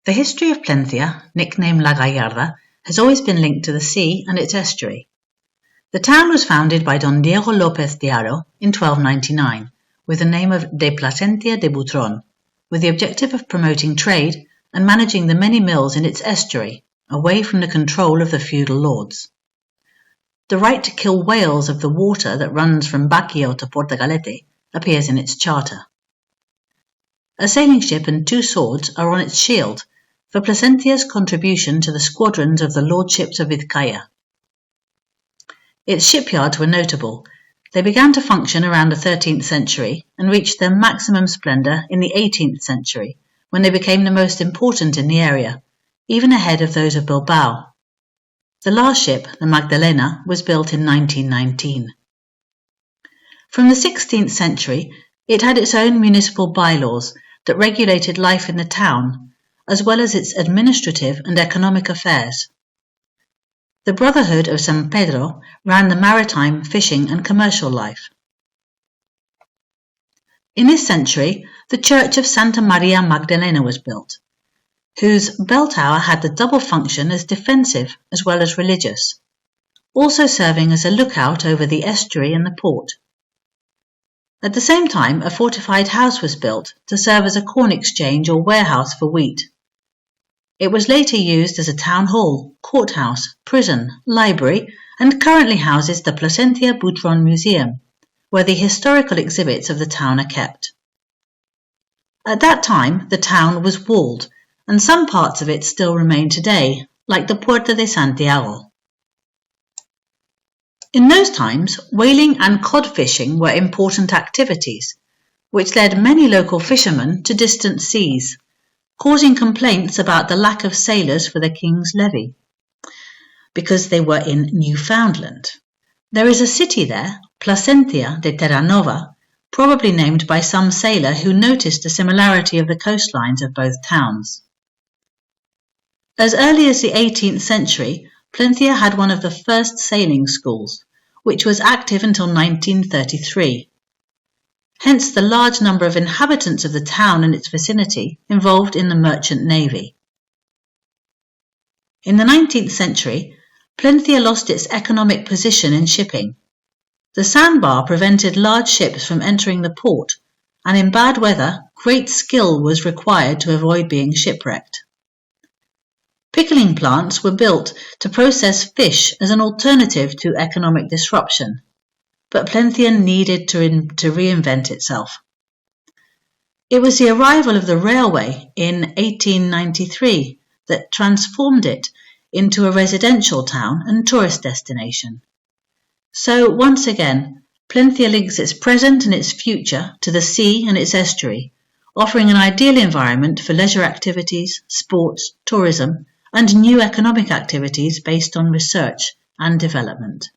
The history of Plentzia, nicknamed La Gallarda, has always been linked to the sea and its estuary. The town was founded by Don Diego López de Haro in 1299 with the name of de Plentzia de Butron, with the objective of promoting trade and managing the many mills in its estuary, away from the control of the feudal lords. The right to kill whales of the water that runs from Baquio to Portugalete appears in its charter. A sailing ship and 2 swords are on its shield for Plezentia's contribution to the squadrons of the lordships of Vizcaya. Its shipyards were notable. They began to function around the 13th century and reached their maximum splendour in the 18th century, when they became the most important in the area, even ahead of those of Bilbao. The last ship, the Magdalena, was built in 1919. From the 16th century, it had its own municipal bylaws that regulated life in the town, as well as its administrative and economic affairs. The Brotherhood of San Pedro ran the maritime, fishing and commercial life. In this century, the church of Santa Maria Magdalena was built, whose bell tower had the double function as defensive as well as religious, also serving as a lookout over the estuary and the port. At the same time, a fortified house was built to serve as a corn exchange or warehouse for wheat. It was later used as a town hall, courthouse, prison, library, and currently houses the Plentzia Butron Museum, where the historical exhibits of the town are kept. At that time, the town was walled, and some parts of it still remain today, like the Puerta de Santiago. In those times, whaling and cod fishing were important activities, which led many local fishermen to distant seas, causing complaints about the lack of sailors for the king's levy, because they were in Newfoundland. There is a city there, Plentzia de Terranova, probably named by some sailor who noticed the similarity of the coastlines of both towns. As early as the 18th century, Plentzia had one of the first sailing schools, which was active until 1933. Hence the large number of inhabitants of the town and its vicinity involved in the merchant navy. In the 19th century, Plentzia lost its economic position in shipping. The sandbar prevented large ships from entering the port, and in bad weather, great skill was required to avoid being shipwrecked. Pickling plants were built to process fish as an alternative to economic disruption, but Plentzia needed to reinvent itself. It was the arrival of the railway in 1893 that transformed it into a residential town and tourist destination. So, once again, Plentzia links its present and its future to the sea and its estuary, offering an ideal environment for leisure activities, sports, tourism, and new economic activities based on research and development.